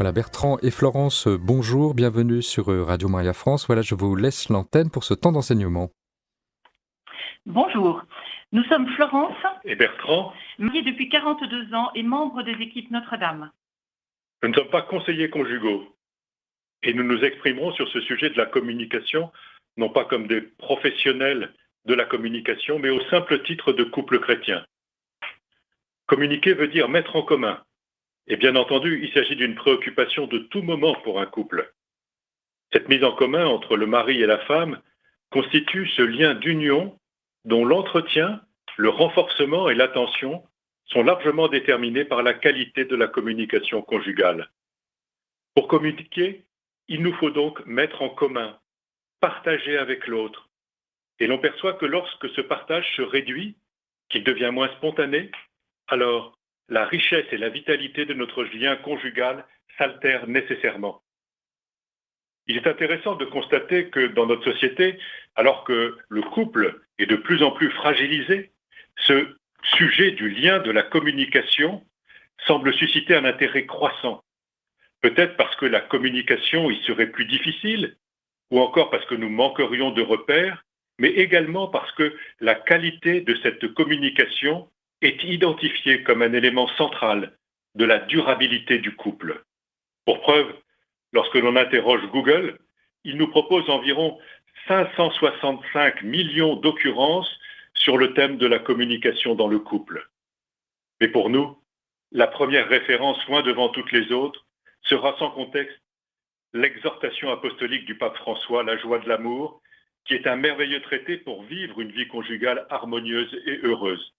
Voilà, Bertrand et Florence, bonjour, bienvenue sur Radio Maria France. Voilà, je vous laisse l'antenne pour ce temps d'enseignement. Bonjour, nous sommes Florence et Bertrand. Mariés depuis 42 ans et membres des équipes Notre-Dame. Nous ne sommes pas conseillers conjugaux et nous nous exprimerons sur ce sujet de la communication, non pas comme des professionnels de la communication, mais au simple titre de couple chrétien. Communiquer veut dire mettre en commun. Et bien entendu, il s'agit d'une préoccupation de tout moment pour un couple. Cette mise en commun entre le mari et la femme constitue ce lien d'union dont l'entretien, le renforcement et l'attention sont largement déterminés par la qualité de la communication conjugale. Pour communiquer, il nous faut donc mettre en commun, partager avec l'autre. Et l'on perçoit que lorsque ce partage se réduit, qu'il devient moins spontané, alors la richesse et la vitalité de notre lien conjugal s'altèrent nécessairement. Il est intéressant de constater que dans notre société, alors que le couple est de plus en plus fragilisé, ce sujet du lien de la communication semble susciter un intérêt croissant. Peut-être parce que la communication y serait plus difficile, ou encore parce que nous manquerions de repères, mais également parce que la qualité de cette communication est identifiée comme un élément central de la durabilité du couple. Pour preuve, lorsque l'on interroge Google, il nous propose environ 565 millions d'occurrences sur le thème de la communication dans le couple. Mais pour nous, la première référence, loin devant toutes les autres, sera sans contexte l'exhortation apostolique du pape François, La joie de l'amour, qui est un merveilleux traité pour vivre une vie conjugale harmonieuse et heureuse.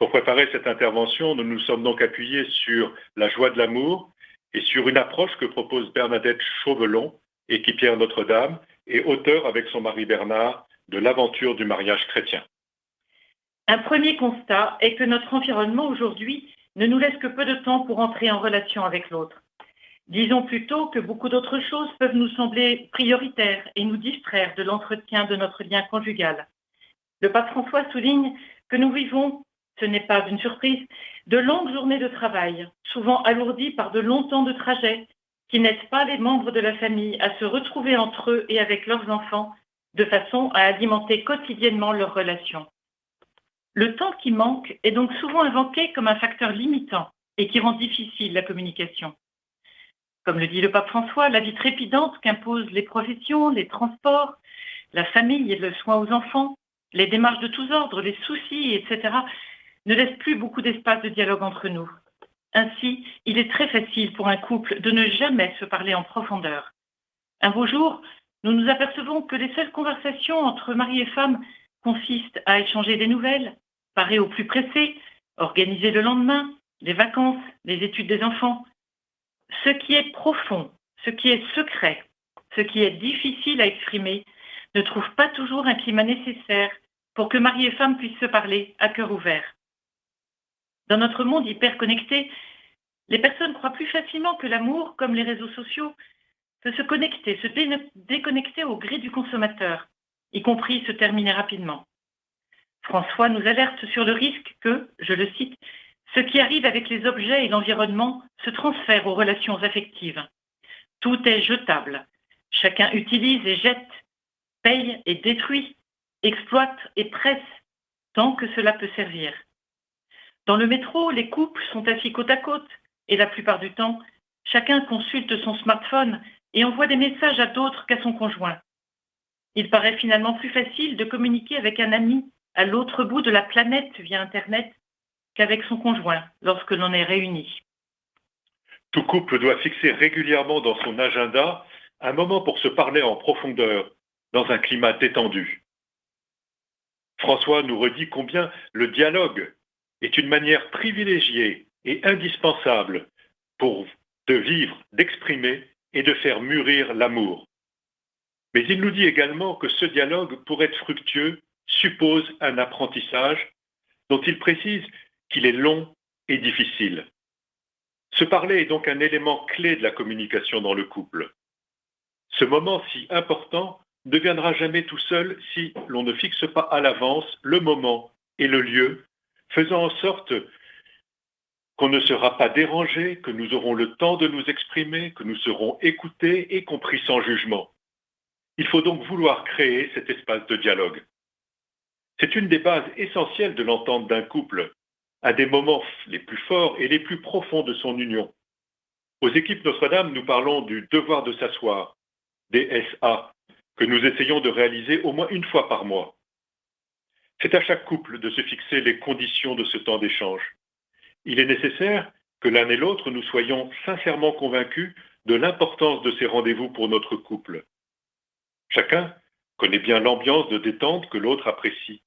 Pour préparer cette intervention, nous nous sommes donc appuyés sur La joie de l'amour et sur une approche que propose Bernadette Chauvelon, équipière Notre-Dame, et auteure avec son mari Bernard de l'aventure du mariage chrétien. Un premier constat est que notre environnement aujourd'hui ne nous laisse que peu de temps pour entrer en relation avec l'autre. Disons plutôt que beaucoup d'autres choses peuvent nous sembler prioritaires et nous distraire de l'entretien de notre lien conjugal. Le pape François souligne que nous vivons, ce n'est pas une surprise, de longues journées de travail, souvent alourdies par de longs temps de trajet, qui n'aident pas les membres de la famille à se retrouver entre eux et avec leurs enfants, de façon à alimenter quotidiennement leurs relations. Le temps qui manque est donc souvent invoqué comme un facteur limitant et qui rend difficile la communication. Comme le dit le pape François, la vie trépidante qu'imposent les professions, les transports, la famille et le soin aux enfants, les démarches de tous ordres, les soucis, etc., ne laissent plus beaucoup d'espace de dialogue entre nous. Ainsi, il est très facile pour un couple de ne jamais se parler en profondeur. Un beau jour, nous nous apercevons que les seules conversations entre mari et femme consistent à échanger des nouvelles, parer au plus pressé, organiser le lendemain, les vacances, les études des enfants. Ce qui est profond, ce qui est secret, ce qui est difficile à exprimer, ne trouve pas toujours un climat nécessaire pour que mari et femme puissent se parler à cœur ouvert. Dans notre monde hyper connecté, les personnes croient plus facilement que l'amour, comme les réseaux sociaux, peut se connecter, se déconnecter au gré du consommateur, y compris se terminer rapidement. François nous alerte sur le risque que, je le cite, ce qui arrive avec les objets et l'environnement se transfère aux relations affectives. Tout est jetable. Chacun utilise et jette, paye et détruit, exploite et presse, tant que cela peut servir. Dans le métro, les couples sont assis côte à côte et la plupart du temps, chacun consulte son smartphone et envoie des messages à d'autres qu'à son conjoint. Il paraît finalement plus facile de communiquer avec un ami à l'autre bout de la planète via Internet qu'avec son conjoint lorsque l'on est réunis. Tout couple doit fixer régulièrement dans son agenda un moment pour se parler en profondeur, dans un climat détendu. François nous redit combien le dialogue est une manière privilégiée et indispensable de vivre, d'exprimer et de faire mûrir l'amour. Mais il nous dit également que ce dialogue, pour être fructueux, suppose un apprentissage dont il précise qu'il est long et difficile. Se parler est donc un élément clé de la communication dans le couple. Ce moment si important ne viendra jamais tout seul si l'on ne fixe pas à l'avance le moment et le lieu, faisant en sorte qu'on ne sera pas dérangé, que nous aurons le temps de nous exprimer, que nous serons écoutés et compris sans jugement. Il faut donc vouloir créer cet espace de dialogue. C'est une des bases essentielles de l'entente d'un couple, un des moments les plus forts et les plus profonds de son union. Aux équipes Notre-Dame, nous parlons du devoir de s'asseoir, DSA, que nous essayons de réaliser au moins une fois par mois. C'est à chaque couple de se fixer les conditions de ce temps d'échange. Il est nécessaire que l'un et l'autre nous soyons sincèrement convaincus de l'importance de ces rendez-vous pour notre couple. Chacun connaît bien l'ambiance de détente que l'autre apprécie.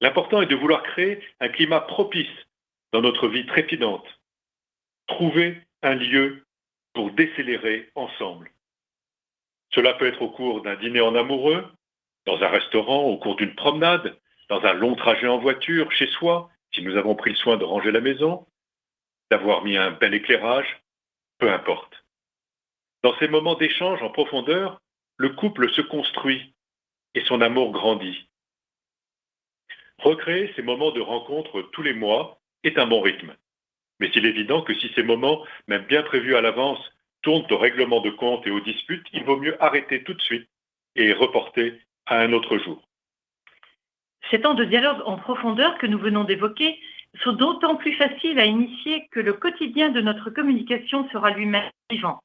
L'important est de vouloir créer un climat propice dans notre vie trépidante. Trouver un lieu pour décélérer ensemble. Cela peut être au cours d'un dîner en amoureux, dans un restaurant, au cours d'une promenade, dans un long trajet en voiture, chez soi, si nous avons pris le soin de ranger la maison, d'avoir mis un bel éclairage, peu importe. Dans ces moments d'échange en profondeur, le couple se construit et son amour grandit. Recréer ces moments de rencontre tous les mois est un bon rythme. Mais il est évident que si ces moments, même bien prévus à l'avance, tournent au règlement de compte et aux disputes, il vaut mieux arrêter tout de suite et reporter à un autre jour. Ces temps de dialogue en profondeur que nous venons d'évoquer sont d'autant plus faciles à initier que le quotidien de notre communication sera lui-même vivant.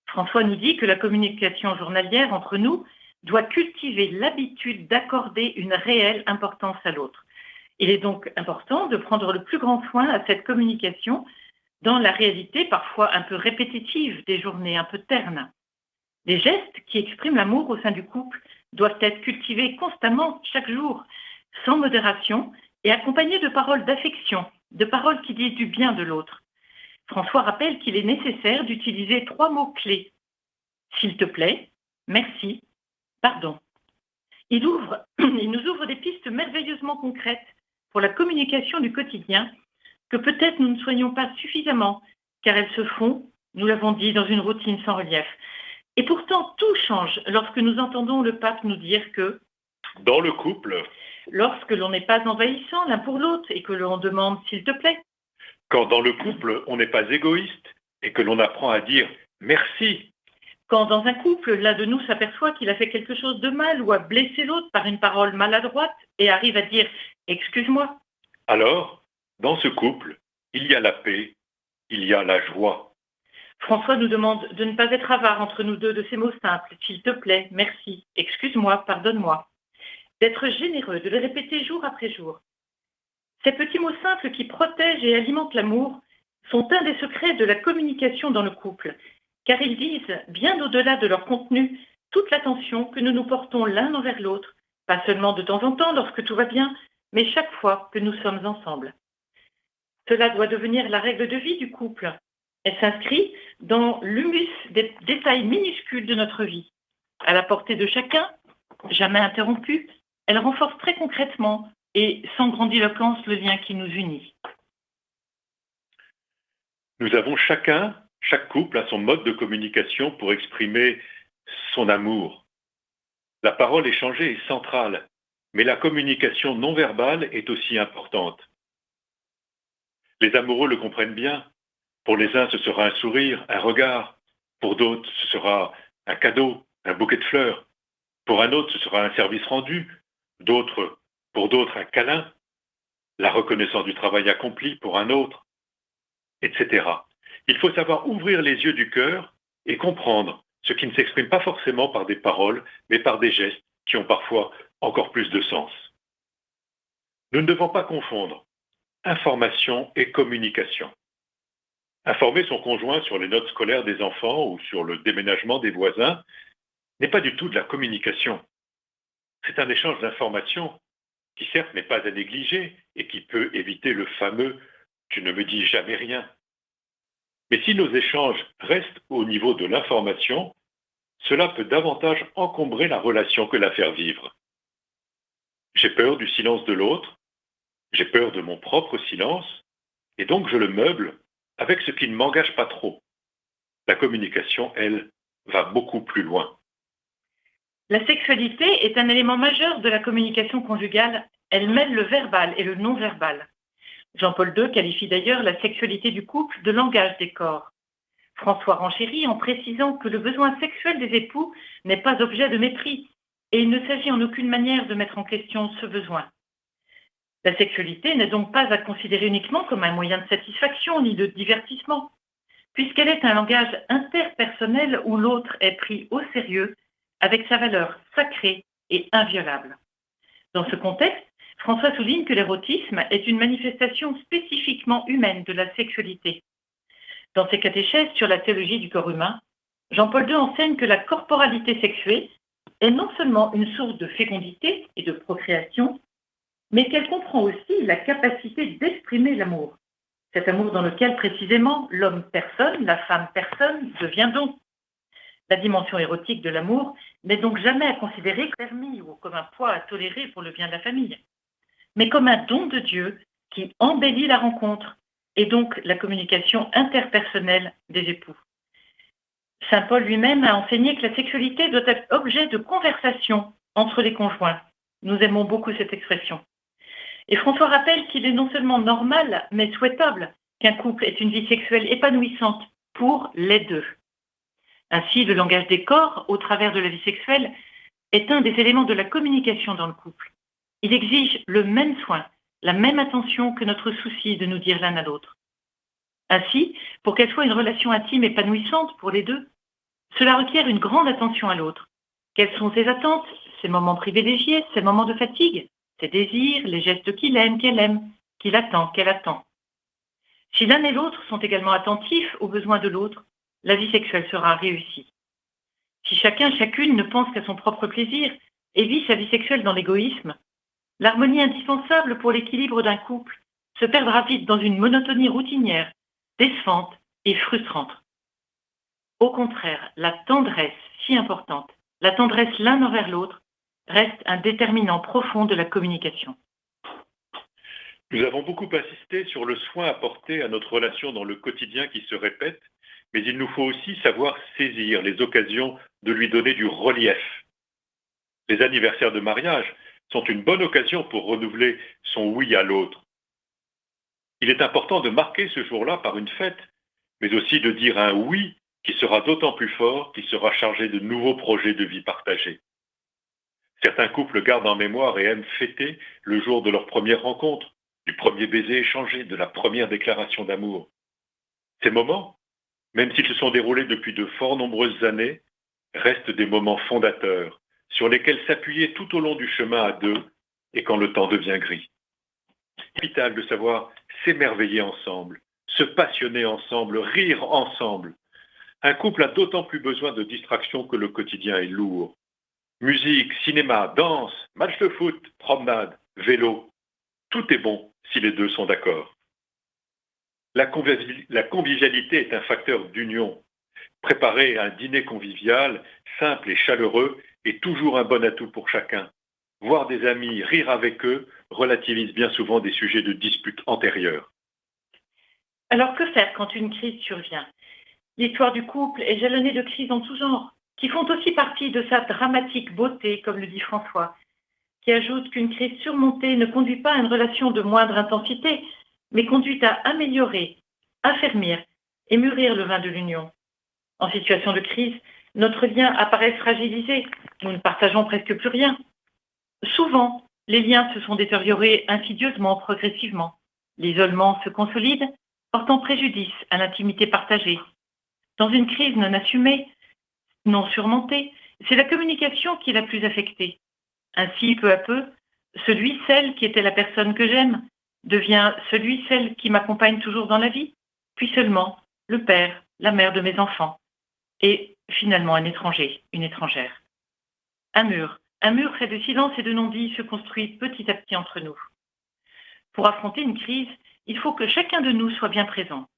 François nous dit que la communication journalière entre nous doit cultiver l'habitude d'accorder une réelle importance à l'autre. Il est donc important de prendre le plus grand soin à cette communication dans la réalité parfois un peu répétitive des journées un peu ternes. Les gestes qui expriment l'amour au sein du couple doivent être cultivés constamment, chaque jour, sans modération et accompagnés de paroles d'affection, de paroles qui disent du bien de l'autre. François rappelle qu'il est nécessaire d'utiliser 3 mots-clés. S'il te plaît, merci, pardon. Il nous ouvre des pistes merveilleusement concrètes pour la communication du quotidien que peut-être nous ne soignons pas suffisamment, car elles se font, nous l'avons dit, dans une routine sans relief. Et pourtant, tout change lorsque nous entendons le pape nous dire que dans le couple, lorsque l'on n'est pas envahissant l'un pour l'autre et que l'on demande s'il te plaît, quand dans le couple on n'est pas égoïste et que l'on apprend à dire merci, quand dans un couple l'un de nous s'aperçoit qu'il a fait quelque chose de mal ou a blessé l'autre par une parole maladroite et arrive à dire excuse-moi, alors dans ce couple, il y a la paix, il y a la joie. François nous demande de ne pas être avare entre nous deux de ces mots simples, s'il te plaît, merci, excuse-moi, pardonne-moi. D'être généreux, de le répéter jour après jour. Ces petits mots simples qui protègent et alimentent l'amour sont un des secrets de la communication dans le couple, car ils disent, bien au-delà de leur contenu, toute l'attention que nous nous portons l'un envers l'autre, pas seulement de temps en temps lorsque tout va bien, mais chaque fois que nous sommes ensemble. Cela doit devenir la règle de vie du couple. Elle s'inscrit dans l'humus des détails minuscules de notre vie. À la portée de chacun, jamais interrompue, elle renforce très concrètement et sans grandiloquence le lien qui nous unit. Nous avons chaque couple a son mode de communication pour exprimer son amour. La parole échangée est centrale, mais la communication non verbale est aussi importante. Les amoureux le comprennent bien. Pour les uns, ce sera un sourire, un regard. Pour d'autres, ce sera un cadeau, un bouquet de fleurs. Pour un autre, ce sera un service rendu. Pour d'autres, un câlin. La reconnaissance du travail accompli pour un autre, etc. Il faut savoir ouvrir les yeux du cœur et comprendre ce qui ne s'exprime pas forcément par des paroles, mais par des gestes qui ont parfois encore plus de sens. Nous ne devons pas confondre information et communication. Informer son conjoint sur les notes scolaires des enfants ou sur le déménagement des voisins n'est pas du tout de la communication. C'est un échange d'informations qui certes n'est pas à négliger et qui peut éviter le fameux « tu ne me dis jamais rien ». Mais si nos échanges restent au niveau de l'information, cela peut davantage encombrer la relation que la faire vivre. J'ai peur du silence de l'autre, j'ai peur de mon propre silence, et donc je le meuble avec ce qui ne m'engage pas trop. La communication, elle, va beaucoup plus loin. La sexualité est un élément majeur de la communication conjugale. Elle mêle le verbal et le non-verbal. Jean-Paul II qualifie d'ailleurs la sexualité du couple de langage des corps. François renchérit en précisant que le besoin sexuel des époux n'est pas objet de mépris et il ne s'agit en aucune manière de mettre en question ce besoin. La sexualité n'est donc pas à considérer uniquement comme un moyen de satisfaction ni de divertissement, puisqu'elle est un langage interpersonnel où l'autre est pris au sérieux avec sa valeur sacrée et inviolable. Dans ce contexte, François souligne que l'érotisme est une manifestation spécifiquement humaine de la sexualité. Dans ses catéchèses sur la théologie du corps humain, Jean-Paul II enseigne que la corporalité sexuée est non seulement une source de fécondité et de procréation, mais qu'elle comprend aussi la capacité d'exprimer l'amour. Cet amour dans lequel précisément l'homme personne, la femme personne devient don. La dimension érotique de l'amour n'est donc jamais à considérer comme permis ou comme un poids à tolérer pour le bien de la famille, mais comme un don de Dieu qui embellit la rencontre et donc la communication interpersonnelle des époux. Saint Paul lui-même a enseigné que la sexualité doit être objet de conversation entre les conjoints. Nous aimons beaucoup cette expression. Et François rappelle qu'il est non seulement normal, mais souhaitable qu'un couple ait une vie sexuelle épanouissante pour les deux. Ainsi, le langage des corps, au travers de la vie sexuelle, est un des éléments de la communication dans le couple. Il exige le même soin, la même attention que notre souci de nous dire l'un à l'autre. Ainsi, pour qu'elle soit une relation intime épanouissante pour les deux, cela requiert une grande attention à l'autre. Quelles sont ses attentes, ses moments privilégiés, ses moments de fatigue, ses désirs, les gestes qu'il aime, qu'elle aime, qu'il attend, qu'elle attend. Si l'un et l'autre sont également attentifs aux besoins de l'autre, la vie sexuelle sera réussie. Si chacune ne pense qu'à son propre plaisir et vit sa vie sexuelle dans l'égoïsme, l'harmonie indispensable pour l'équilibre d'un couple se perdra vite dans une monotonie routinière, décevante et frustrante. Au contraire, la tendresse, si importante, la tendresse l'un envers l'autre, reste un déterminant profond de la communication. Nous avons beaucoup insisté sur le soin apporté à notre relation dans le quotidien qui se répète, mais il nous faut aussi savoir saisir les occasions de lui donner du relief. Les anniversaires de mariage sont une bonne occasion pour renouveler son oui à l'autre. Il est important de marquer ce jour-là par une fête, mais aussi de dire un oui qui sera d'autant plus fort qu'il sera chargé de nouveaux projets de vie partagés. Certains couples gardent en mémoire et aiment fêter le jour de leur première rencontre, du premier baiser échangé, de la première déclaration d'amour. Ces moments, même s'ils se sont déroulés depuis de fort nombreuses années, restent des moments fondateurs sur lesquels s'appuyer tout au long du chemin à deux et quand le temps devient gris. C'est vital de savoir s'émerveiller ensemble, se passionner ensemble, rire ensemble. Un couple a d'autant plus besoin de distraction que le quotidien est lourd. Musique, cinéma, danse, match de foot, promenade, vélo, tout est bon si les deux sont d'accord. La convivialité est un facteur d'union. Préparer un dîner convivial, simple et chaleureux, est toujours un bon atout pour chacun. Voir des amis, rire avec eux, relativise bien souvent des sujets de dispute antérieurs. Alors que faire quand une crise survient ? L'histoire du couple est jalonnée de crises en tout genre, qui font aussi partie de sa dramatique beauté, comme le dit François, qui ajoute qu'une crise surmontée ne conduit pas à une relation de moindre intensité, mais conduit à améliorer, affermir et mûrir le vin de l'union. En situation de crise, notre lien apparaît fragilisé, nous ne partageons presque plus rien. Souvent, les liens se sont détériorés insidieusement, progressivement. L'isolement se consolide, portant préjudice à l'intimité partagée. Dans une crise non assumée, non surmontée, c'est la communication qui est la plus affectée. Ainsi, peu à peu, celui-celle qui était la personne que j'aime devient celui-celle qui m'accompagne toujours dans la vie, puis seulement le père, la mère de mes enfants, et finalement un étranger, une étrangère. Un mur fait de silence et de non-dit se construit petit à petit entre nous. Pour affronter une crise, il faut que chacun de nous soit bien présent.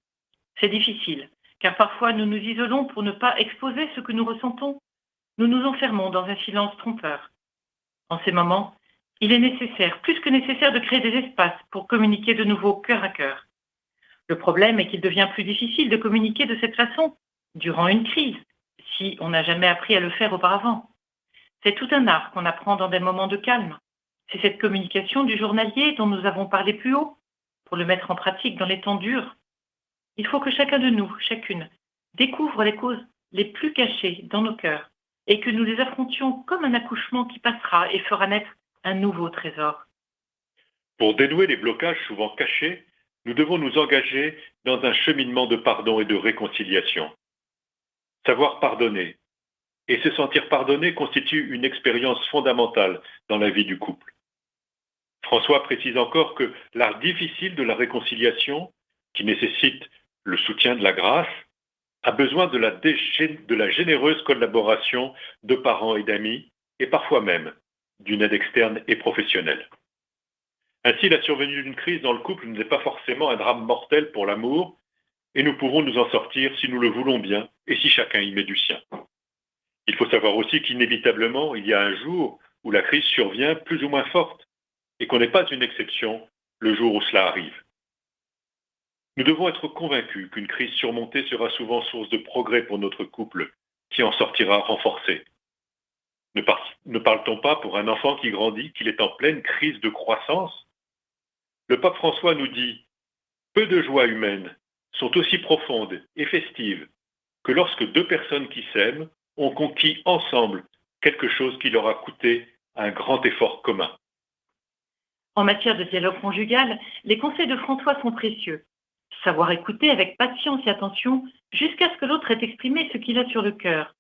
C'est difficile, car parfois nous nous isolons pour ne pas exposer ce que nous ressentons. Nous nous enfermons dans un silence trompeur. En ces moments, il est nécessaire, plus que nécessaire, de créer des espaces pour communiquer de nouveau cœur à cœur. Le problème est qu'il devient plus difficile de communiquer de cette façon durant une crise, si on n'a jamais appris à le faire auparavant. C'est tout un art qu'on apprend dans des moments de calme. C'est cette communication du journalier dont nous avons parlé plus haut. pour le mettre en pratique dans les temps durs. Il faut que chacun de nous, chacune, découvre les causes les plus cachées dans nos cœurs et que nous les affrontions comme un accouchement qui passera et fera naître un nouveau trésor. Pour dénouer les blocages souvent cachés, nous devons nous engager dans un cheminement de pardon et de réconciliation. Savoir pardonner et se sentir pardonné constitue une expérience fondamentale dans la vie du couple. François précise encore que l'art difficile de la réconciliation, qui nécessite le soutien de la grâce, a besoin de la généreuse collaboration de parents et d'amis, et parfois même d'une aide externe et professionnelle. Ainsi, la survenue d'une crise dans le couple n'est pas forcément un drame mortel pour l'amour, et nous pouvons nous en sortir si nous le voulons bien et si chacun y met du sien. Il faut savoir aussi qu'inévitablement, il y a un jour où la crise survient plus ou moins forte, et qu'on n'est pas une exception le jour où cela arrive. Nous devons être convaincus qu'une crise surmontée sera souvent source de progrès pour notre couple, qui en sortira renforcé. Ne parle-t-on pas pour un enfant qui grandit qu'il est en pleine crise de croissance ? Le pape François nous dit « Peu de joies humaines sont aussi profondes et festives que lorsque deux personnes qui s'aiment ont conquis ensemble quelque chose qui leur a coûté un grand effort commun. » En matière de dialogue conjugal, les conseils de François sont précieux. Savoir écouter avec patience et attention jusqu'à ce que l'autre ait exprimé ce qu'il a sur le cœur.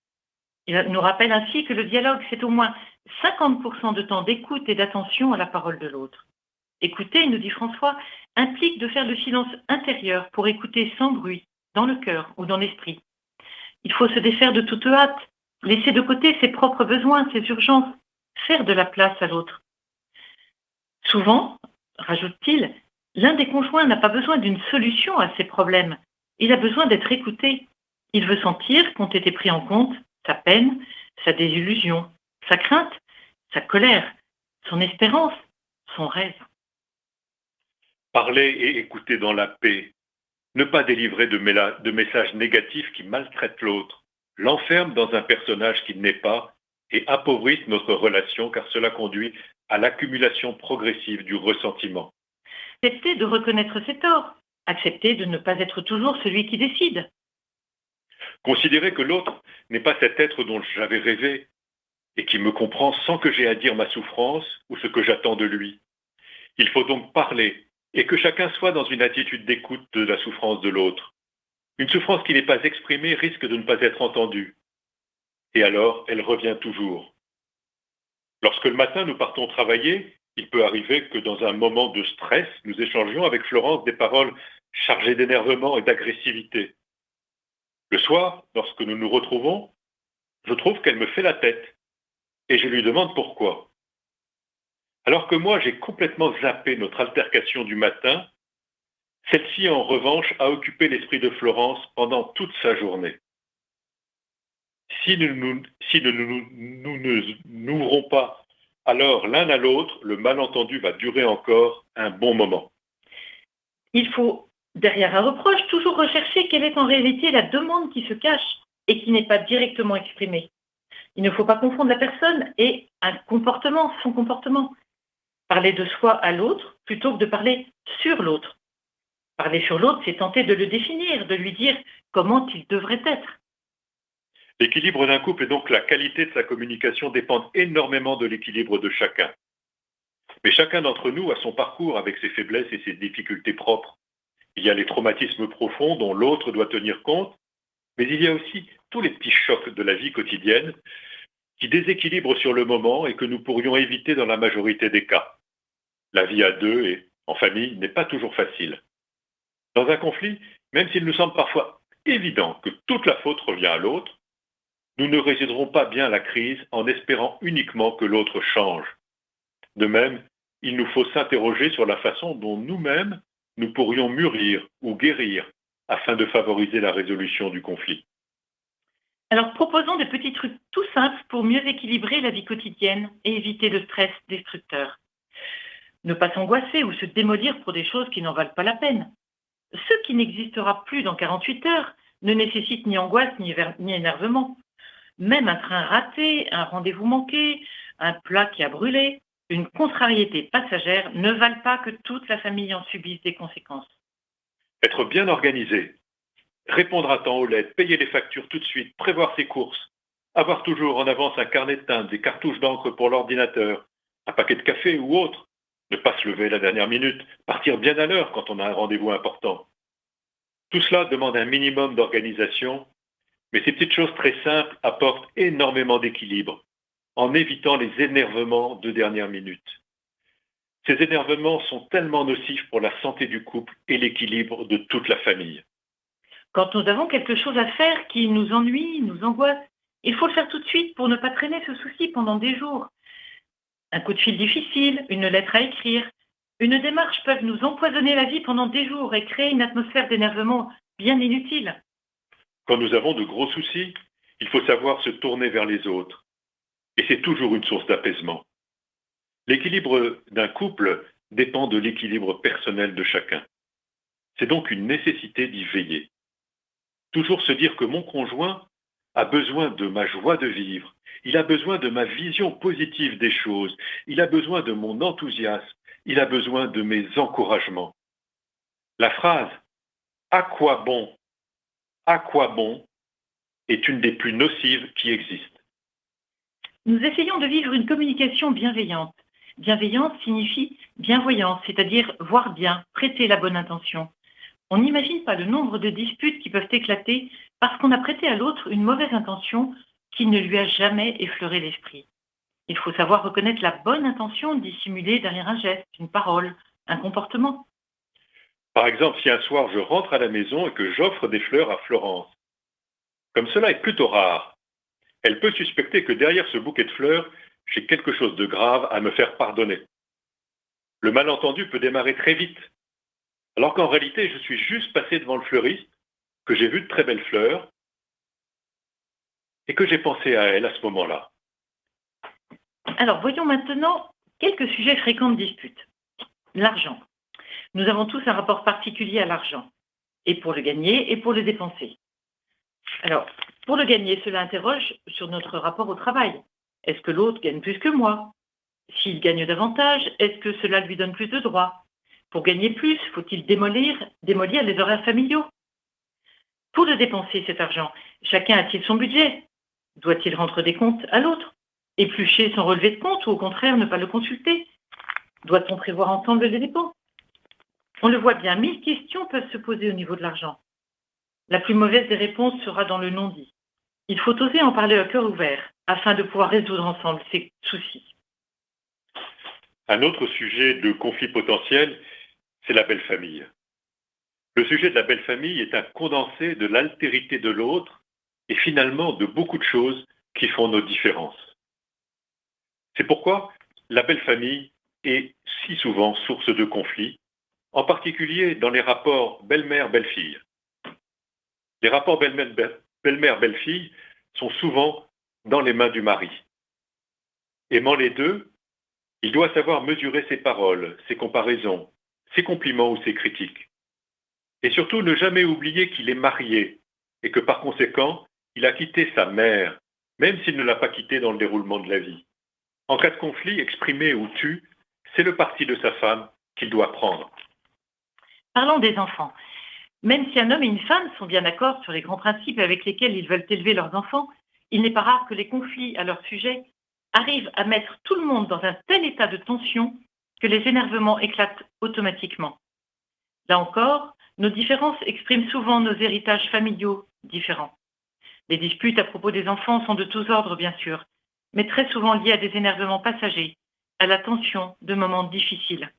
Il nous rappelle ainsi que le dialogue, c'est au moins 50% de temps d'écoute et d'attention à la parole de l'autre. Écouter, nous dit François, implique de faire le silence intérieur pour écouter sans bruit, dans le cœur ou dans l'esprit. Il faut se défaire de toute hâte, laisser de côté ses propres besoins, ses urgences, faire de la place à l'autre. Souvent, rajoute-t-il, l'un des conjoints n'a pas besoin d'une solution à ses problèmes. Il a besoin d'être écouté. Il veut sentir qu'ont été pris en compte sa peine, sa désillusion, sa crainte, sa colère, son espérance, son rêve. Parler et écouter dans la paix, ne pas délivrer de messages négatifs qui maltraitent l'autre, l'enferme dans un personnage qu'il n'est pas et appauvrissent notre relation car cela conduit à l'accumulation progressive du ressentiment. Accepter de reconnaître ses torts, accepter de ne pas être toujours celui qui décide. Considérer que l'autre n'est pas cet être dont j'avais rêvé et qui me comprend sans que j'aie à dire ma souffrance ou ce que j'attends de lui. Il faut donc parler et que chacun soit dans une attitude d'écoute de la souffrance de l'autre. Une souffrance qui n'est pas exprimée risque de ne pas être entendue. Et alors, elle revient toujours. Lorsque le matin nous partons travailler, il peut arriver que dans un moment de stress, nous échangions avec Florence des paroles chargées d'énervement et d'agressivité. Le soir, lorsque nous nous retrouvons, je trouve qu'elle me fait la tête et je lui demande pourquoi. Alors que moi, j'ai complètement zappé notre altercation du matin, celle-ci, en revanche, a occupé l'esprit de Florence pendant toute sa journée. Si nous ne n'ouvrons pas alors l'un à l'autre, le malentendu va durer encore un bon moment. Il faut, derrière un reproche, toujours rechercher quelle est en réalité la demande qui se cache et qui n'est pas directement exprimée. Il ne faut pas confondre la personne et un comportement, son comportement. Parler de soi à l'autre plutôt que de parler sur l'autre. Parler sur l'autre, c'est tenter de le définir, de lui dire comment il devrait être. L'équilibre d'un couple et donc la qualité de sa communication dépendent énormément de l'équilibre de chacun. Mais chacun d'entre nous a son parcours avec ses faiblesses et ses difficultés propres. Il y a les traumatismes profonds dont l'autre doit tenir compte, mais il y a aussi tous les petits chocs de la vie quotidienne qui déséquilibrent sur le moment et que nous pourrions éviter dans la majorité des cas. La vie à deux et en famille n'est pas toujours facile. Dans un conflit, même s'il nous semble parfois évident que toute la faute revient à l'autre, nous ne résoudrons pas bien la crise en espérant uniquement que l'autre change. De même, il nous faut s'interroger sur la façon dont nous-mêmes nous pourrions mûrir ou guérir afin de favoriser la résolution du conflit. Alors proposons des petits trucs tout simples pour mieux équilibrer la vie quotidienne et éviter le stress destructeur. Ne pas s'angoisser ou se démolir pour des choses qui n'en valent pas la peine. Ce qui n'existera plus dans 48 heures ne nécessite ni angoisse ni énervement. Même un train raté, un rendez-vous manqué, un plat qui a brûlé, une contrariété passagère ne valent pas que toute la famille en subisse des conséquences. Être bien organisé, répondre à temps aux lettres, payer les factures tout de suite, prévoir ses courses, avoir toujours en avance un carnet de timbres, des cartouches d'encre pour l'ordinateur, un paquet de café ou autre, ne pas se lever à la dernière minute, partir bien à l'heure quand on a un rendez-vous important. Tout cela demande un minimum d'organisation, mais ces petites choses très simples apportent énormément d'équilibre, en évitant les énervements de dernière minute. Ces énervements sont tellement nocifs pour la santé du couple et l'équilibre de toute la famille. Quand nous avons quelque chose à faire qui nous ennuie, nous angoisse, il faut le faire tout de suite pour ne pas traîner ce souci pendant des jours. Un coup de fil difficile, une lettre à écrire, une démarche peuvent nous empoisonner la vie pendant des jours et créer une atmosphère d'énervement bien inutile. Quand nous avons de gros soucis, il faut savoir se tourner vers les autres. Et c'est toujours une source d'apaisement. L'équilibre d'un couple dépend de l'équilibre personnel de chacun. C'est donc une nécessité d'y veiller. Toujours se dire que mon conjoint a besoin de ma joie de vivre, il a besoin de ma vision positive des choses, il a besoin de mon enthousiasme, il a besoin de mes encouragements. La phrase « à quoi bon ?» est une des plus nocives qui existent. Nous essayons de vivre une communication bienveillante. Bienveillance signifie bienvoyance, c'est-à-dire voir bien, prêter la bonne intention. On n'imagine pas le nombre de disputes qui peuvent éclater parce qu'on a prêté à l'autre une mauvaise intention qui ne lui a jamais effleuré l'esprit. Il faut savoir reconnaître la bonne intention dissimulée derrière un geste, une parole, un comportement. Par exemple, si un soir je rentre à la maison et que j'offre des fleurs à Florence, comme cela est plutôt rare, elle peut suspecter que derrière ce bouquet de fleurs, j'ai quelque chose de grave à me faire pardonner. Le malentendu peut démarrer très vite, alors qu'en réalité, je suis juste passé devant le fleuriste, que j'ai vu de très belles fleurs, et que j'ai pensé à elle à ce moment-là. Alors, voyons maintenant quelques sujets fréquents de dispute. L'argent. Nous avons tous un rapport particulier à l'argent, et pour le gagner et pour le dépenser. Alors, pour le gagner, cela interroge sur notre rapport au travail. Est-ce que l'autre gagne plus que moi? S'il gagne davantage, est-ce que cela lui donne plus de droits? Pour gagner plus, faut-il démolir les horaires familiaux? Pour le dépenser, cet argent, chacun a-t-il son budget? Doit-il rendre des comptes à l'autre? Éplucher son relevé de compte ou au contraire ne pas le consulter? Doit-on prévoir ensemble les dépenses? On le voit bien, 1000 questions peuvent se poser au niveau de l'argent. La plus mauvaise des réponses sera dans le non-dit. Il faut oser en parler à cœur ouvert afin de pouvoir résoudre ensemble ces soucis. Un autre sujet de conflit potentiel, c'est la belle famille. Le sujet de la belle famille est un condensé de l'altérité de l'autre et finalement de beaucoup de choses qui font nos différences. C'est pourquoi la belle famille est si souvent source de conflits, en particulier dans les rapports belle-mère-belle-fille. Les rapports belle-mère-belle-fille sont souvent dans les mains du mari. Aimant les deux, il doit savoir mesurer ses paroles, ses comparaisons, ses compliments ou ses critiques. Et surtout ne jamais oublier qu'il est marié et que par conséquent, il a quitté sa mère, même s'il ne l'a pas quittée dans le déroulement de la vie. En cas de conflit exprimé ou tu, c'est le parti de sa femme qu'il doit prendre. Parlons des enfants. Même si un homme et une femme sont bien d'accord sur les grands principes avec lesquels ils veulent élever leurs enfants, il n'est pas rare que les conflits à leur sujet arrivent à mettre tout le monde dans un tel état de tension que les énervements éclatent automatiquement. Là encore, nos différences expriment souvent nos héritages familiaux différents. Les disputes à propos des enfants sont de tous ordres, bien sûr, mais très souvent liées à des énervements passagers, à la tension de moments difficiles.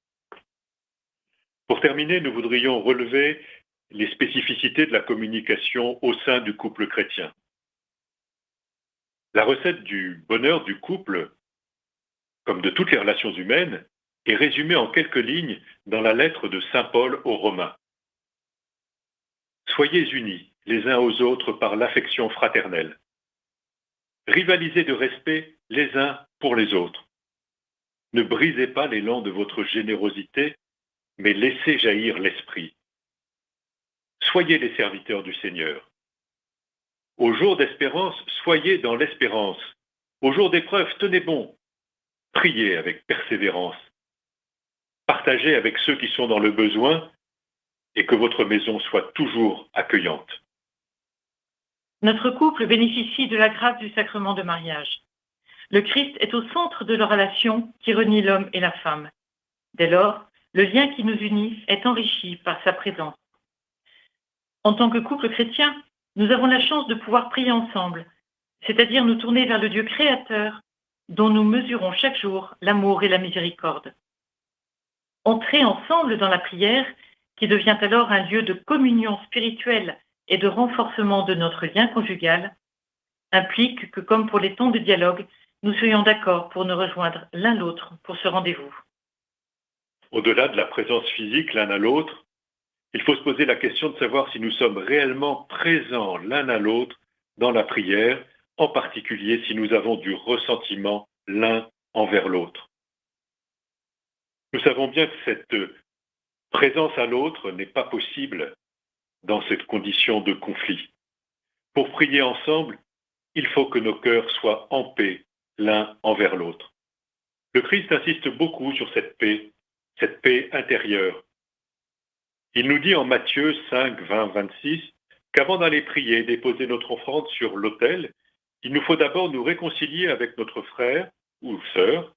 Pour terminer, nous voudrions relever les spécificités de la communication au sein du couple chrétien. La recette du bonheur du couple, comme de toutes les relations humaines, est résumée en quelques lignes dans la lettre de saint Paul aux Romains. Soyez unis les uns aux autres par l'affection fraternelle. Rivalisez de respect les uns pour les autres. Ne brisez pas l'élan de votre générosité, mais laissez jaillir l'esprit. Soyez les serviteurs du Seigneur. Au jour d'espérance, soyez dans l'espérance. Au jour d'épreuve, tenez bon. priez avec persévérance, partagez avec ceux qui sont dans le besoin et que votre maison soit toujours accueillante. Notre couple bénéficie de la grâce du sacrement de mariage. Le Christ est au centre de la relation qui renie l'homme et la femme. Dès lors, le lien qui nous unit est enrichi par sa présence. En tant que couple chrétien, nous avons la chance de pouvoir prier ensemble, c'est-à-dire nous tourner vers le Dieu créateur dont nous mesurons chaque jour l'amour et la miséricorde. Entrer ensemble dans la prière, qui devient alors un lieu de communion spirituelle et de renforcement de notre lien conjugal, implique que, comme pour les temps de dialogue, nous soyons d'accord pour nous rejoindre l'un l'autre pour ce rendez-vous. Au-delà de la présence physique l'un à l'autre, il faut se poser la question de savoir si nous sommes réellement présents l'un à l'autre dans la prière, en particulier si nous avons du ressentiment l'un envers l'autre. Nous savons bien que cette présence à l'autre n'est pas possible dans cette condition de conflit. Pour prier ensemble, il faut que nos cœurs soient en paix l'un envers l'autre. Le Christ insiste beaucoup sur cette paix intérieure. Il nous dit en Matthieu 5, 20, 26 qu'avant d'aller prier et déposer notre offrande sur l'autel, il nous faut d'abord nous réconcilier avec notre frère ou sœur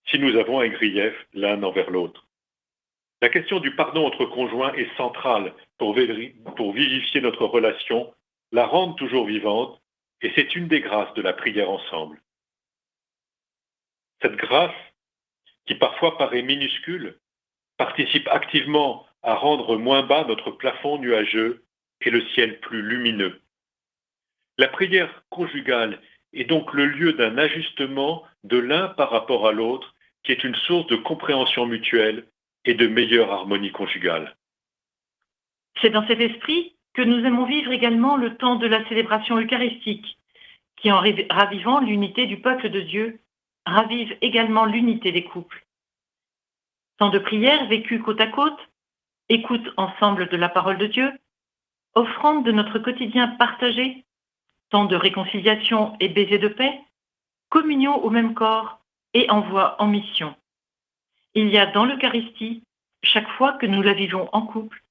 si nous avons un grief l'un envers l'autre. La question du pardon entre conjoints est centrale pour vivifier notre relation, la rendre toujours vivante, et c'est une des grâces de la prière ensemble. Cette grâce, qui parfois paraît minuscule, participe activement à rendre moins bas notre plafond nuageux et le ciel plus lumineux. La prière conjugale est donc le lieu d'un ajustement de l'un par rapport à l'autre, qui est une source de compréhension mutuelle et de meilleure harmonie conjugale. C'est dans cet esprit que nous aimons vivre également le temps de la célébration eucharistique, qui en ravivant l'unité du peuple de Dieu, ravive également l'unité des couples. Temps de prière vécu côte à côte, écoute ensemble de la parole de Dieu, offrande de notre quotidien partagé, temps de réconciliation et baiser de paix, communion au même corps et envoi en mission. Il y a dans l'Eucharistie, chaque fois que nous la vivons en couple,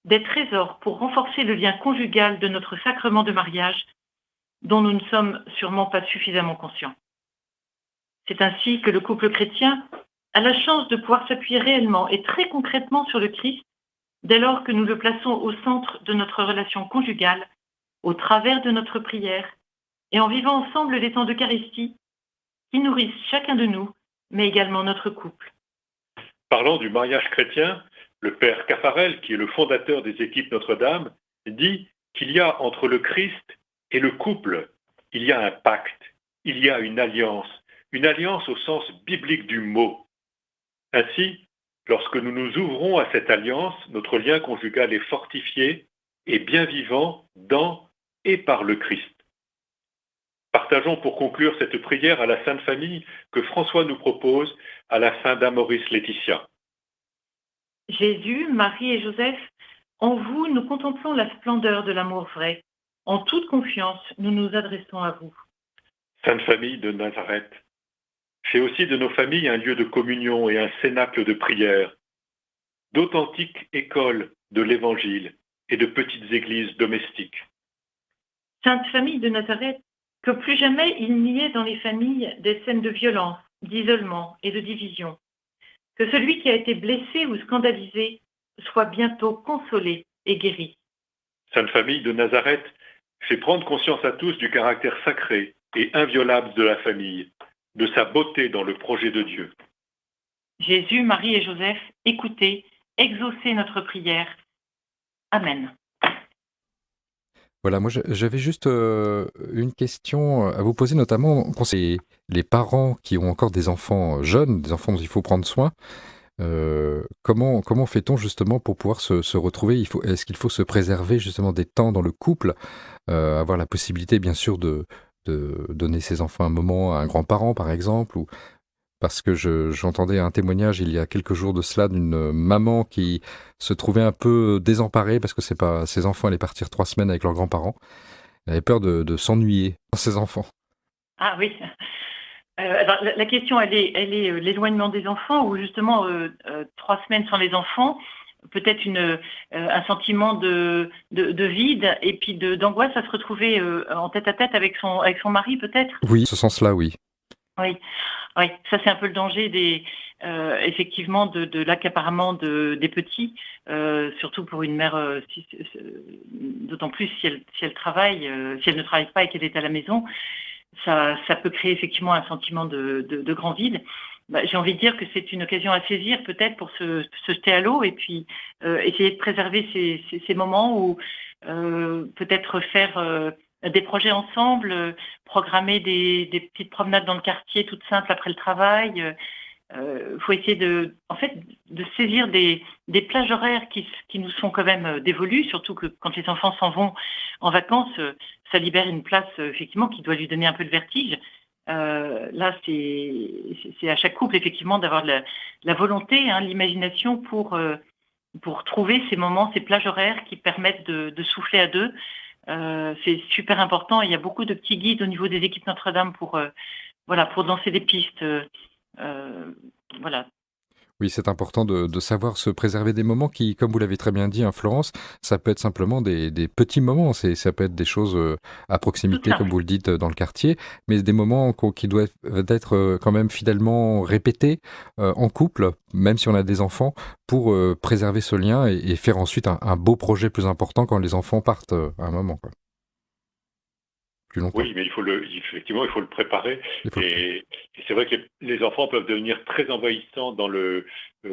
des trésors pour renforcer le lien conjugal de notre sacrement de mariage, dont nous ne sommes sûrement pas suffisamment conscients. C'est ainsi que le couple chrétien a la chance de pouvoir s'appuyer réellement et très concrètement sur le Christ, dès lors que nous le plaçons au centre de notre relation conjugale, au travers de notre prière, et en vivant ensemble les temps d'Eucharistie qui nourrissent chacun de nous, mais également notre couple. Parlant du mariage chrétien, le père Caffarel, qui est le fondateur des équipes Notre-Dame, dit qu'il y a entre le Christ et le couple, il y a un pacte, il y a une alliance au sens biblique du mot. Ainsi, lorsque nous nous ouvrons à cette alliance, notre lien conjugal est fortifié et bien vivant dans et par le Christ. Partageons pour conclure cette prière à la Sainte Famille que François nous propose à la fin d'Amoris Laetitia. Jésus, Marie et Joseph, en vous, nous contemplons la splendeur de l'amour vrai. En toute confiance, nous nous adressons à vous. Sainte Famille de Nazareth, fais aussi de nos familles un lieu de communion et un cénacle de prière, d'authentiques écoles de l'Évangile et de petites églises domestiques. Sainte Famille de Nazareth, que plus jamais il n'y ait dans les familles des scènes de violence, d'isolement et de division. Que celui qui a été blessé ou scandalisé soit bientôt consolé et guéri. Sainte Famille de Nazareth, fais prendre conscience à tous du caractère sacré et inviolable de la famille, de sa beauté dans le projet de Dieu. Jésus, Marie et Joseph, écoutez, exaucez notre prière. Amen. Voilà, moi j'avais juste une question à vous poser, notamment quand c'est les parents qui ont encore des enfants jeunes, des enfants dont il faut prendre soin. Comment fait-on justement pour pouvoir se retrouver? Est-ce qu'il faut se préserver justement des temps dans le couple, avoir la possibilité bien sûr de donner ses enfants un moment à un grand-parent par exemple, ou parce que j'entendais un témoignage il y a quelques jours de cela d'une maman qui se trouvait un peu désemparée parce que ses enfants allaient partir 3 semaines avec leurs grands-parents. Elle avait peur de s'ennuyer dans ses enfants. Ah oui, Alors, la question, elle est l'éloignement des enfants ou justement 3 semaines sans les enfants, peut-être un sentiment de vide et puis d'angoisse à se retrouver en tête-à-tête avec son mari, peut-être. Oui, ce sens-là, oui. Oui, oui, ça c'est un peu le danger effectivement de l'accaparement des petits, surtout pour une mère, d'autant plus si elle travaille, si elle ne travaille pas et qu'elle est à la maison, ça peut créer effectivement un sentiment de grand vide. Bah, j'ai envie de dire que c'est une occasion à saisir peut-être pour se jeter à l'eau et puis essayer de préserver ces moments où peut-être faire des projets ensemble, programmer des petites promenades dans le quartier toutes simples après le travail. Faut essayer de saisir des plages horaires qui nous sont quand même dévolues, surtout que quand les enfants s'en vont en vacances, ça libère une place effectivement qui doit lui donner un peu de vertige. Là, c'est à chaque couple effectivement d'avoir la volonté, hein, l'imagination pour trouver ces moments, ces plages horaires qui permettent de souffler à deux. C'est super important. Il y a beaucoup de petits guides au niveau des équipes Notre-Dame pour lancer des pistes. Voilà. Oui, c'est important de savoir se préserver des moments qui, comme vous l'avez très bien dit, hein, Florence, ça peut être simplement des petits moments, ça peut être des choses à Tout proximité, comme simple. vous le dites, dans le quartier, mais des moments qui doivent être quand même fidèlement répétés en couple, même si on a des enfants, pour préserver ce lien et faire ensuite un beau projet plus important quand les enfants partent à un moment, quoi, plus longtemps. Oui, mais effectivement, il faut le préparer. Il faut Et c'est vrai que les enfants peuvent devenir très envahissants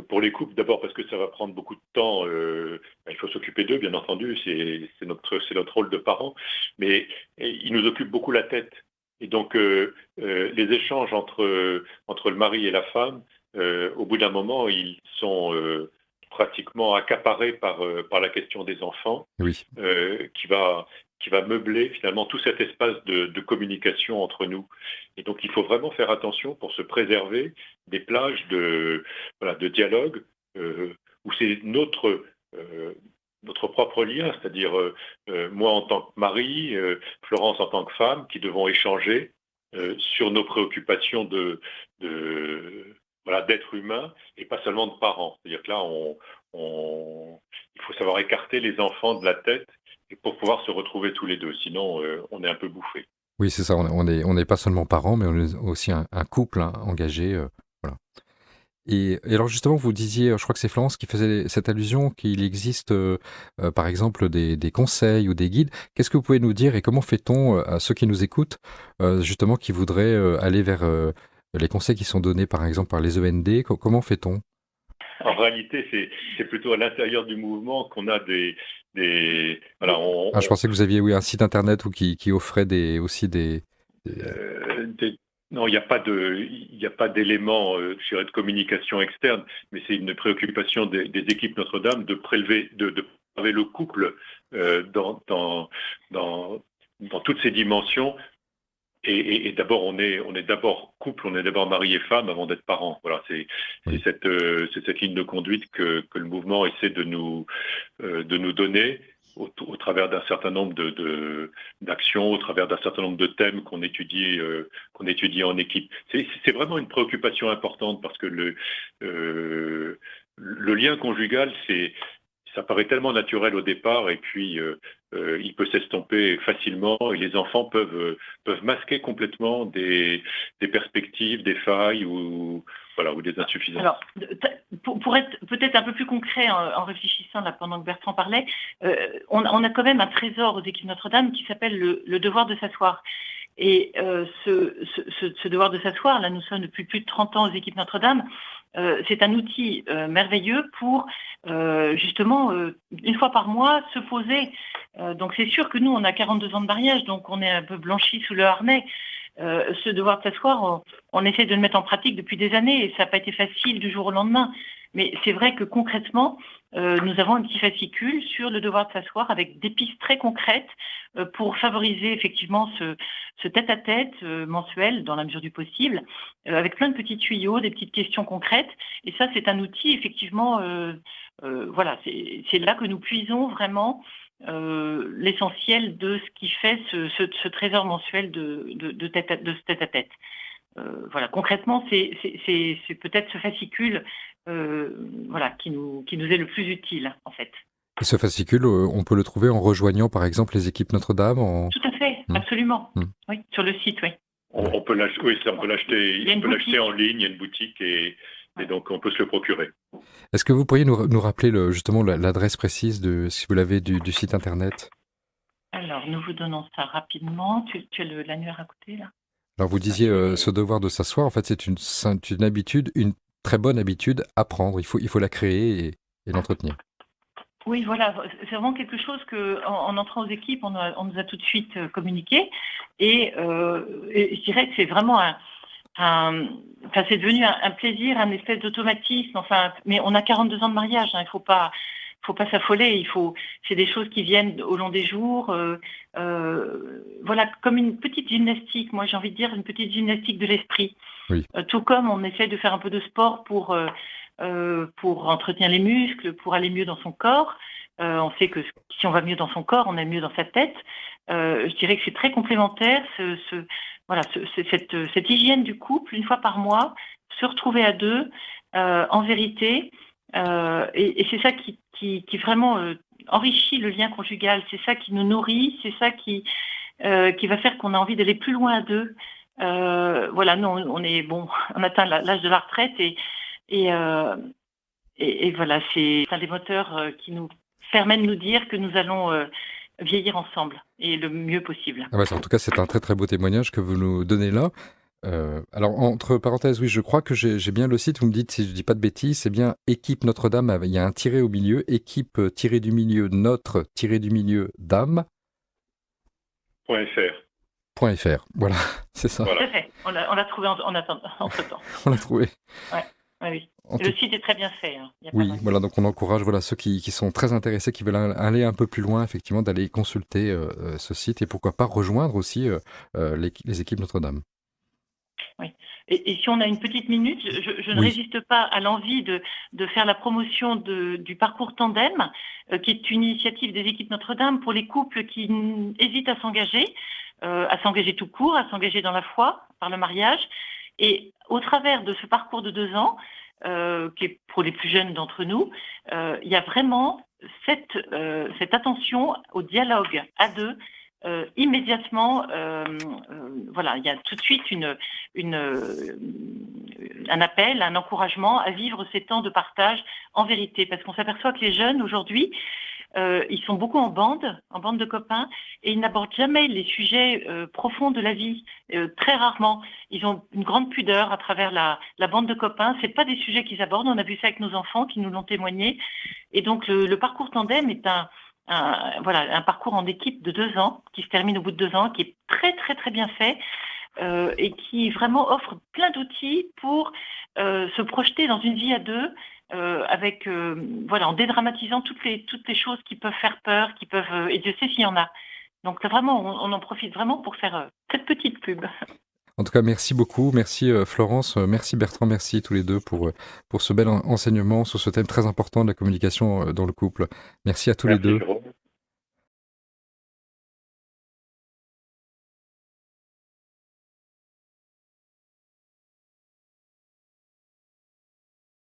pour les couples. D'abord parce que ça va prendre beaucoup de temps. Il faut s'occuper d'eux, bien entendu. C'est notre rôle de parents. Mais ils nous occupent beaucoup la tête. Et donc, les échanges entre le mari et la femme, au bout d'un moment, ils sont pratiquement accaparés par la question des enfants, oui. qui va meubler finalement tout cet espace de communication entre nous. Et donc il faut vraiment faire attention pour se préserver des plages de dialogue où c'est notre propre lien, c'est-à-dire moi en tant que mari, Florence en tant que femme, qui devons échanger sur nos préoccupations d'être humain et pas seulement de parents. C'est-à-dire que là, il faut savoir écarter les enfants de la tête et pour pouvoir se retrouver tous les deux. Sinon, on est un peu bouffé. Oui, c'est ça, on n'est pas seulement parents, mais on est aussi un couple hein, engagé. Voilà. Et alors justement, vous disiez, je crois que c'est Florence qui faisait cette allusion, qu'il existe par exemple des conseils ou des guides. Qu'est-ce que vous pouvez nous dire et comment fait-on à ceux qui nous écoutent, justement, qui voudraient aller vers les conseils qui sont donnés par exemple par les END? Comment fait-on? En réalité, c'est plutôt à l'intérieur du mouvement qu'on a voilà, Ah, je pensais que vous aviez un site internet ou qui offrait aussi non, il n'y a pas d'éléments, je dirais, de communication externe, mais c'est une préoccupation des équipes Notre-Dame de prélever le couple dans toutes ses dimensions. Et d'abord, on est d'abord couple, on est d'abord mari et femme avant d'être parents. Voilà, c'est Oui. cette ligne de conduite que le mouvement essaie de nous donner au travers d'un certain nombre d'actions, au travers d'un certain nombre de thèmes qu'on étudie en équipe. C'est vraiment une préoccupation importante parce que le lien conjugal, ça paraît tellement naturel au départ et puis il peut s'estomper facilement et les enfants peuvent masquer complètement des perspectives, des failles ou des insuffisances. Alors, pour être peut-être un peu plus concret en réfléchissant là pendant que Bertrand parlait, on a quand même un trésor aux équipes Notre-Dame qui s'appelle le devoir de s'asseoir. Et ce devoir de s'asseoir, là nous sommes depuis plus de 30 ans aux équipes Notre-Dame, c'est un outil merveilleux pour justement une fois par mois se poser. Donc c'est sûr que nous on a 42 ans de mariage, donc on est un peu blanchi sous le harnais. Ce devoir de s'asseoir, on essaie de le mettre en pratique depuis des années et ça n'a pas été facile du jour au lendemain. Mais c'est vrai que concrètement, nous avons un petit fascicule sur le devoir de s'asseoir avec des pistes très concrètes pour favoriser effectivement ce tête-à-tête mensuel dans la mesure du possible, avec plein de petits tuyaux, des petites questions concrètes. Et ça, c'est un outil effectivement, voilà, c'est là que nous puisons vraiment l'essentiel de ce qui fait ce trésor mensuel de ce tête-à-tête. voilà, concrètement, c'est peut-être ce fascicule voilà, qui nous est le plus utile, en fait. Et ce fascicule, on peut le trouver en rejoignant par exemple les équipes Notre-Dame Tout à fait, absolument. Oui, sur le site, oui. On peut l'acheter, oui, ça, on peut l'acheter. Il y a une On peut l'acheter boutique. en ligne, il y a une boutique et donc on peut se le procurer. Est-ce que vous pourriez nous rappeler justement l'adresse précise si vous l'avez du site internet? Alors, nous vous donnons ça rapidement. Tu as l'annuaire à côté, là? Alors vous disiez ce devoir de s'asseoir, en fait c'est une habitude, une très bonne habitude à prendre. Il faut la créer et l'entretenir. Oui, voilà, c'est vraiment quelque chose que, en entrant aux équipes, on nous a tout de suite communiqué. Et je dirais que c'est vraiment enfin, c'est devenu un plaisir, un espèce d'automatisme. Enfin, mais on a 42 ans de mariage, hein, il faut pas s'affoler. C'est des choses qui viennent au long des jours. Voilà, comme une petite gymnastique. Moi, j'ai envie de dire une petite gymnastique de l'esprit. Oui. Tout comme on essaie de faire un peu de sport pour entretenir les muscles, pour aller mieux dans son corps. On sait que si on va mieux dans son corps, on est mieux dans sa tête. Je dirais que c'est très complémentaire, cette hygiène du couple, une fois par mois, se retrouver à deux, en vérité. Et c'est ça qui vraiment enrichit le lien conjugal. C'est ça qui nous nourrit, c'est ça qui va faire qu'on a envie d'aller plus loin à deux. Voilà, nous, on atteint l'âge de la retraite et voilà, c'est un des moteurs qui nous permet de nous dire que nous allons vieillir ensemble et le mieux possible. Ah bah, en tout cas, c'est un très très beau témoignage que vous nous donnez là. Alors, entre parenthèses, oui, je crois que j'ai bien le site. Vous me dites si je dis pas de bêtises, c'est bien Équipe Notre-Dame. Il y a un tiret au milieu, équipe tiré du milieu notre tiré du milieu dame. .fr. Voilà, c'est ça. Tout à fait. On l'a trouvé entre-temps. On l'a trouvé. Oui. Le site est très bien fait. Hein. Oui, voilà, donc on encourage ceux qui sont très intéressés, qui veulent aller un peu plus loin, effectivement, d'aller consulter ce site et pourquoi pas rejoindre aussi les équipes Notre-Dame. Oui. Et si on a une petite minute, je ne résiste pas à l'envie de faire la promotion du parcours Tandem, qui est une initiative des équipes Notre-Dame pour les couples qui hésitent à s'engager tout court, à s'engager dans la foi, par le mariage. Et au travers de ce parcours de 2 ans, qui est pour les plus jeunes d'entre nous, il y a vraiment cette attention au dialogue à deux. Immédiatement, voilà, il y a tout de suite un appel, un encouragement à vivre ces temps de partage en vérité, parce qu'on s'aperçoit que les jeunes aujourd'hui, ils sont beaucoup en bande de copains, et ils n'abordent jamais les sujets profonds de la vie, très rarement. Ils ont une grande pudeur à travers la bande de copains. C'est pas des sujets qu'ils abordent. On a vu ça avec nos enfants qui nous l'ont témoigné. Et donc le parcours Tandem est un parcours en équipe de 2 ans qui se termine au bout de 2 ans, qui est très très très bien fait et qui vraiment offre plein d'outils pour se projeter dans une vie à deux. Avec en dédramatisant toutes les choses qui peuvent faire peur, et Dieu sait s'il y en a. Donc vraiment, on en profite vraiment pour faire cette petite pub. En tout cas, merci beaucoup, merci Florence, merci Bertrand, merci tous les deux pour ce bel enseignement sur ce thème très important de la communication dans le couple. Merci à tous les deux. Jérôme.